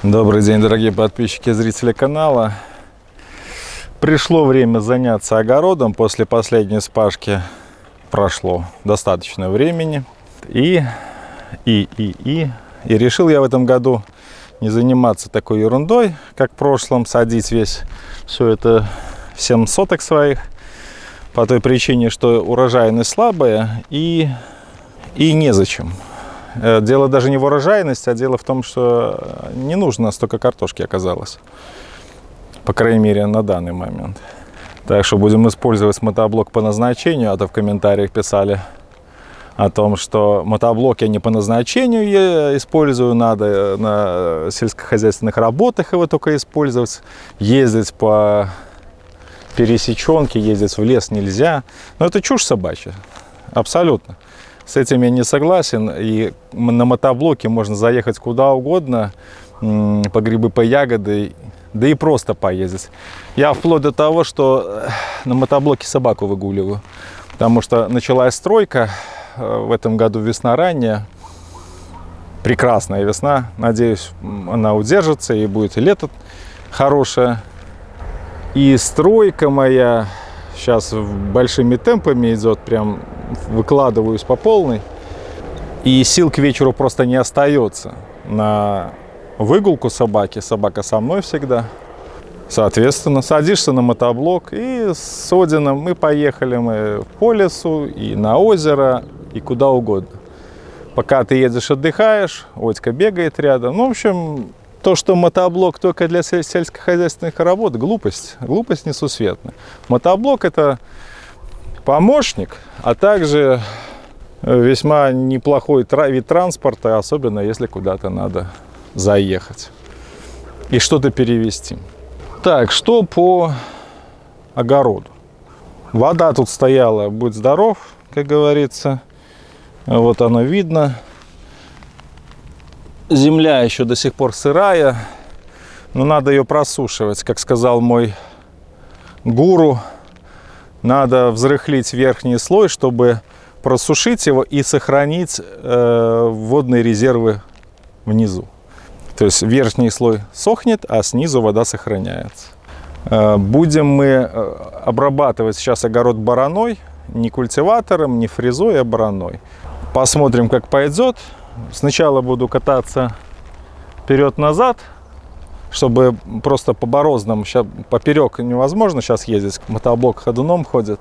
Добрый день, дорогие подписчики и зрители канала. Пришло время заняться огородом. После последней вспашки прошло достаточно времени. И решил я в этом году не заниматься такой ерундой, как в прошлом, садить все это в 7 соток своих. По той причине, что урожайность слабая и незачем. Дело даже не в урожайности, а дело в том, что не нужно столько картошки оказалось. По крайней мере, на данный момент. Так что будем использовать мотоблок по назначению. А то в комментариях писали о том, что мотоблок я не по назначению я использую. Надо на сельскохозяйственных работах его только использовать. Ездить по пересеченке, ездить в лес нельзя. Но это чушь собачья. Абсолютно. С этим я не согласен, и на мотоблоке можно заехать куда угодно, по грибы, по ягоды, да и просто поездить. Я вплоть до того, что на мотоблоке собаку выгуливаю, потому что началась стройка, в этом году весна ранняя, прекрасная весна, надеюсь, она удержится и будет и лето хорошее. И стройка моя сейчас большими темпами идет, прям выкладываюсь по полной. И сил к вечеру просто не остается на выгулку собаки. Собака со мной всегда. Соответственно, садишься на мотоблок и с Одином мы поехали по лесу и на озеро, и куда угодно. Пока ты едешь, отдыхаешь, Одька бегает рядом. Ну, в общем, то, что мотоблок только для сельскохозяйственных работ, глупость. Глупость несусветная. Мотоблок – это помощник, а также весьма неплохой вид транспорта, особенно если куда-то надо заехать и что-то перевезти. Так, что по огороду? Вода тут стояла, будь здоров, как говорится. Вот оно видно. Земля еще до сих пор сырая, но надо ее просушивать. Как сказал мой гуру, надо взрыхлить верхний слой, чтобы просушить его и сохранить водные резервы внизу. То есть верхний слой сохнет, а снизу вода сохраняется. Будем мы обрабатывать сейчас огород бараной, не культиватором, не фрезой, а бараной. Посмотрим, как пойдет. Сначала буду кататься вперед-назад, чтобы просто по борознам, сейчас поперек невозможно сейчас ездить, мотоблок ходуном ходит.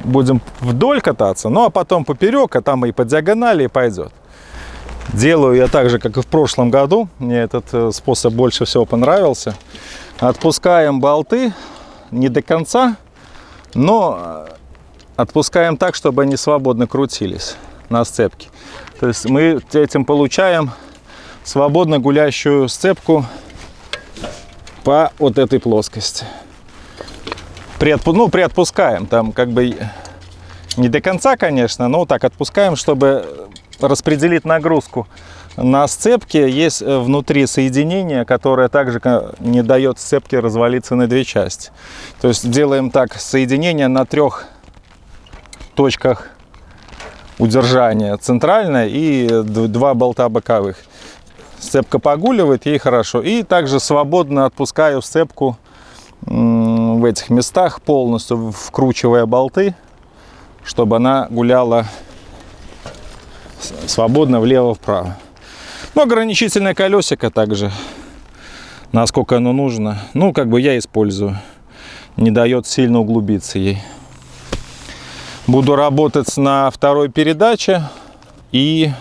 Будем вдоль кататься, ну а потом поперек, а там и по диагонали и пойдет. Делаю я так же, как и в прошлом году. Мне этот способ больше всего понравился. Отпускаем болты не до конца, но отпускаем так, чтобы они свободно крутились на сцепке. То есть мы этим получаем свободно гулящую сцепку по вот этой плоскости. Приотпускаем, там как бы не до конца, конечно, но так отпускаем, чтобы распределить нагрузку. На сцепке есть внутри соединение, которое также не дает сцепке развалиться на две части. То есть делаем так соединение на 3 точках удержания: центральное и 2 болта боковых. Сцепка погуливает, ей хорошо. И также свободно отпускаю сцепку в этих местах, полностью вкручивая болты, чтобы она гуляла свободно влево-вправо. Ну, ограничительное колесико также, насколько оно нужно. Ну, как бы я использую. Не дает сильно углубиться ей. Буду работать на 2-й передаче и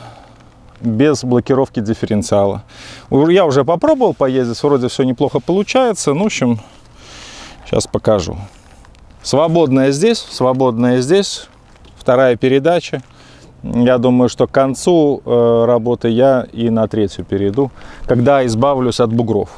без блокировки дифференциала. Я уже попробовал поездить, вроде все неплохо получается. Ну, в общем, сейчас покажу. Свободная здесь, 2-я передача. Я думаю, что к концу работы я и на 3-ю перейду, когда избавлюсь от бугров.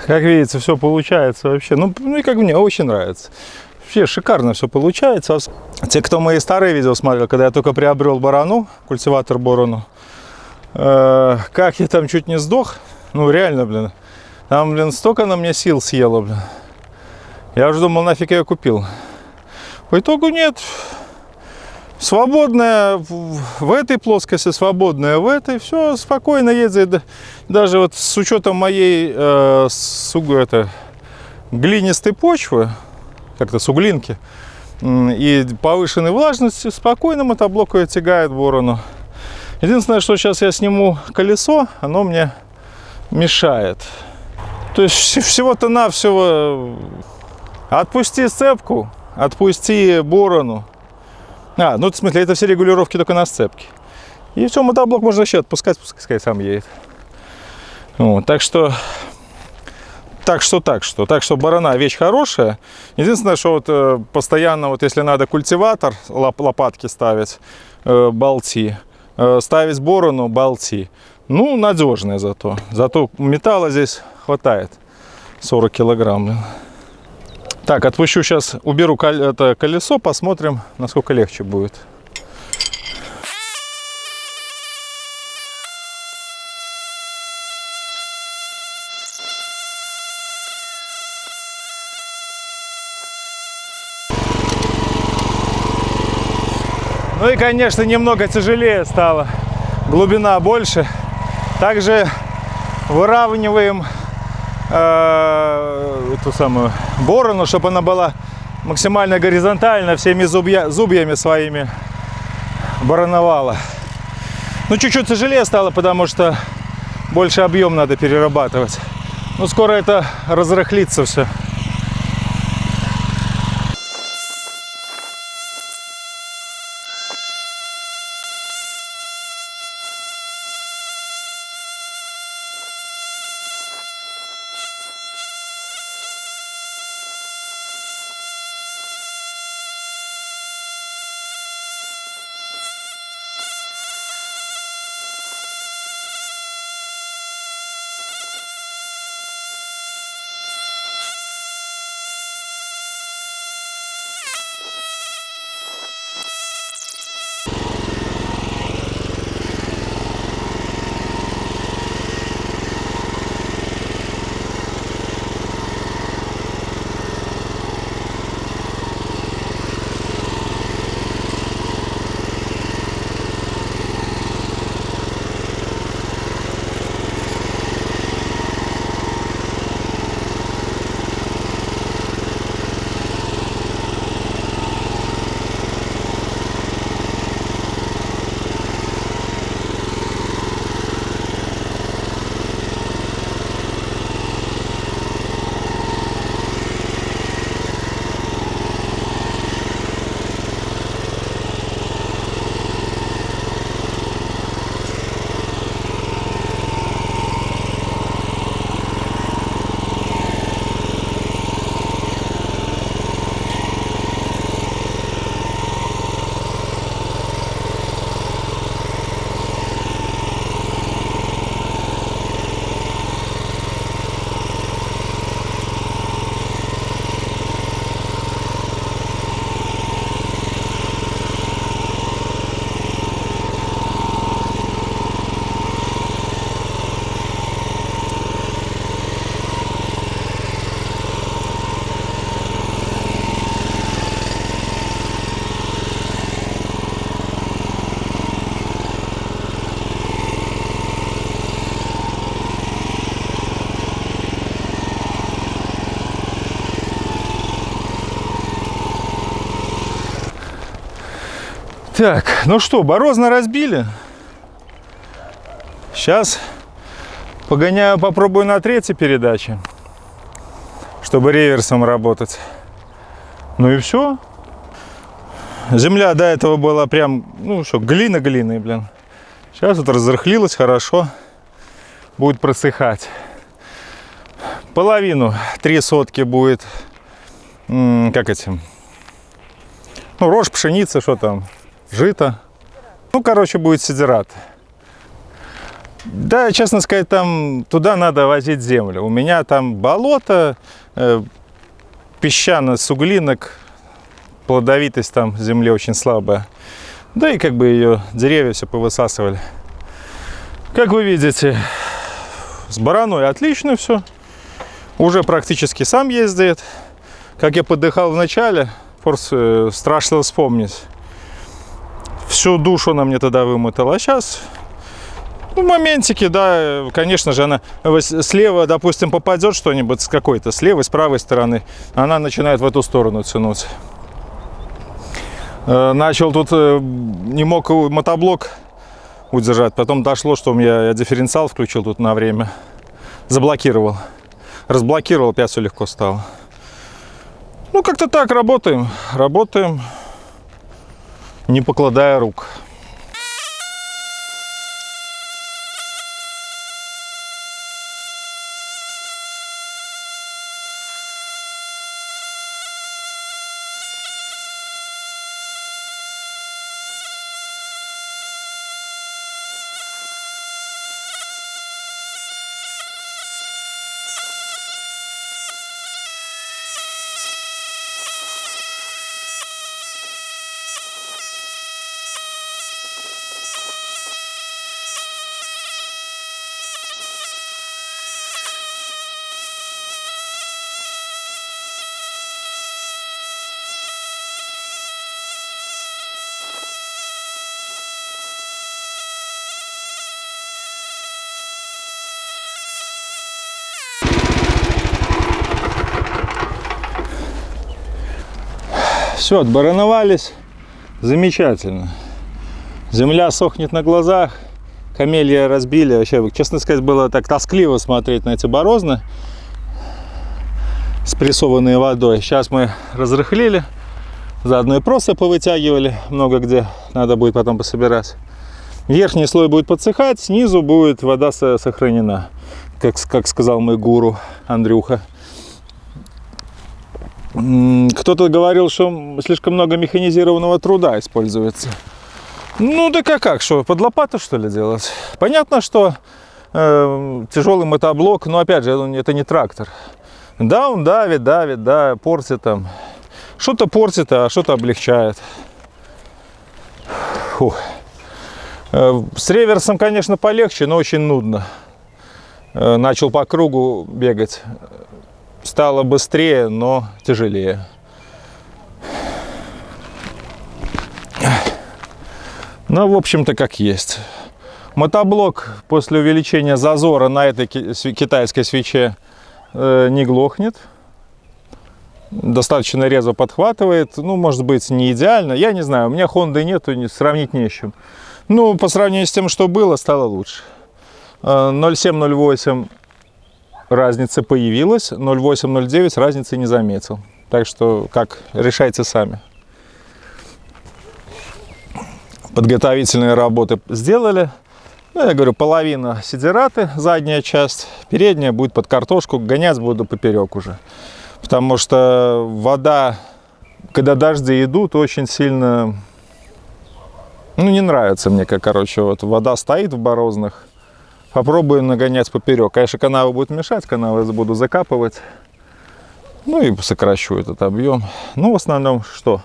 Как видите, все получается вообще. Ну и как мне очень нравится. Вообще шикарно все получается. Те, кто мои старые видео смотрел, когда я только приобрел барану, культиватор Борону, как я там чуть не сдох. Ну реально, блин. Там, блин, столько на мне сил съело, блин. Я уже думал, нафиг я ее купил. По итогу нет. Свободная в этой плоскости, свободная в этой. Все спокойно ездит. Даже вот с учетом моей глинистой почвы, как-то суглинки, и повышенной влажности, спокойно мотоблок ее тягает в Борону. Единственное, что сейчас я сниму колесо, оно мне мешает. То есть всего-то навсего отпусти сцепку, отпусти Борону. Ну, в смысле, это все регулировки только на сцепке. И все, мотоблок можно вообще отпускать, пускай сам едет. Вот, так что барана вещь хорошая. Единственное, что вот постоянно, вот если надо культиватор, лопатки ставить, болти, ставить Борону, болти. Ну, надежная зато. Зато металла здесь хватает. 40 килограмм, блин. Так, отпущу сейчас, уберу это колесо, посмотрим, насколько легче будет. Ну и, конечно, немного тяжелее стало. Глубина больше. Также выравниваем эту самую Борону, чтобы она была максимально горизонтально, всеми зубьями своими бороновала. Ну, чуть-чуть тяжелее стало, потому что больше объем надо перерабатывать. Ну, скоро это разрыхлится все. Так, ну что, борозна разбили. Сейчас погоняю, попробую на третьей передаче, чтобы реверсом работать. Ну и все. Земля до этого была прям, ну что, глина глиной, блин. Сейчас вот разрыхлилась хорошо. Будет просыхать. Половину, 3 сотки будет, как эти, ну, рожь, пшеница, что там, жито. Ну, короче, будет сидират. Да, честно сказать, там туда надо возить землю. У меня там болото, песчано, суглинок, плодовитость там земли очень слабая. Да и как бы ее деревья все повысасывали. Как вы видите, с бараной отлично все. Уже практически сам ездит. Как я подыхал в начале, страшно вспомнить. Всю душу она мне тогда вымотала. А сейчас, в моментике, да, конечно же, она слева, допустим, попадет что-нибудь с какой-то, с левой, с правой стороны, она начинает в эту сторону тянуть. Начал тут, не мог мотоблок удержать, потом дошло, что я дифференциал включил тут на время, заблокировал, разблокировал, опять все легко стало. Ну, как-то так работаем, не покладая рук. Все, отбароновались. Замечательно. Земля сохнет на глазах. Камелья разбили. Вообще, честно сказать, было так тоскливо смотреть на эти борозны, спрессованные водой. Сейчас мы разрыхлили. Заодно и просто повытягивали. Много где надо будет потом пособирать. Верхний слой будет подсыхать, снизу будет вода сохранена. Как сказал мой гуру Андрюха. Кто-то говорил, что слишком много механизированного труда используется. Ну да как, что, под лопату что ли делать? Понятно, что тяжелый мотоблок, но опять же, это не трактор. Да, он давит, да, портит там. Что-то портит, а что-то облегчает. Фух. С реверсом, конечно, полегче, но очень нудно. Начал по кругу бегать. Стало быстрее, но тяжелее. Ну, в общем-то, как есть. Мотоблок после увеличения зазора на этой китайской свече не глохнет. Достаточно резво подхватывает. Ну, может быть, не идеально. Я не знаю, у меня Honda нету, сравнить не с чем. Ну, по сравнению с тем, что было, стало лучше. 0,7-0,8 разница появилась, 0,8-0,9 разницы не заметил. Так что, как, решайте сами. Подготовительные работы сделали. Ну, я говорю, половина сидираты, задняя часть, передняя будет под картошку, гонять буду поперек уже. Потому что вода, когда дожди идут, очень сильно, ну, не нравится мне, как, короче, вот вода стоит в борозных. Попробую нагонять поперек. Конечно, канавы будут мешать, канавы буду закапывать. Ну и сокращу этот объем. Ну, в основном что?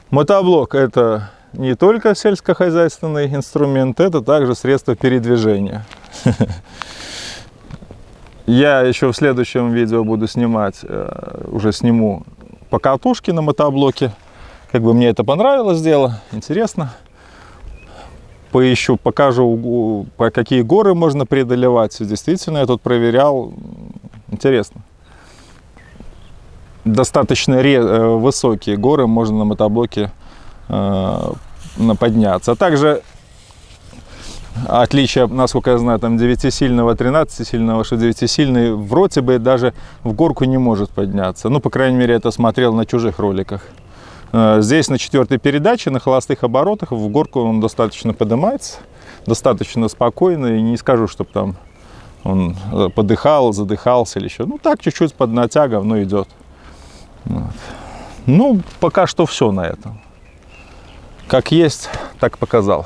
Мотоблок — это не только сельскохозяйственный инструмент, это также средство передвижения. Я еще в следующем видео буду снимать, уже сниму покатушки на мотоблоке. Как бы мне это понравилось дело, интересно. Поищу, покажу, по какие горы можно преодолевать. Действительно, я тут проверял. Интересно. Достаточно высокие горы можно на мотоблоке подняться. А также отличие, насколько я знаю, там 9-сильного, 13-сильного, что 9-сильный вроде бы даже в горку не может подняться. Ну, по крайней мере, это смотрел на чужих роликах. Здесь на 4-й передаче, на холостых оборотах, в горку он достаточно поднимается, достаточно спокойно, и не скажу, чтобы там он подыхал, задыхался или еще. Ну, так, чуть-чуть под натягом, но идет. Вот. Ну, пока что все на этом. Как есть, так показал.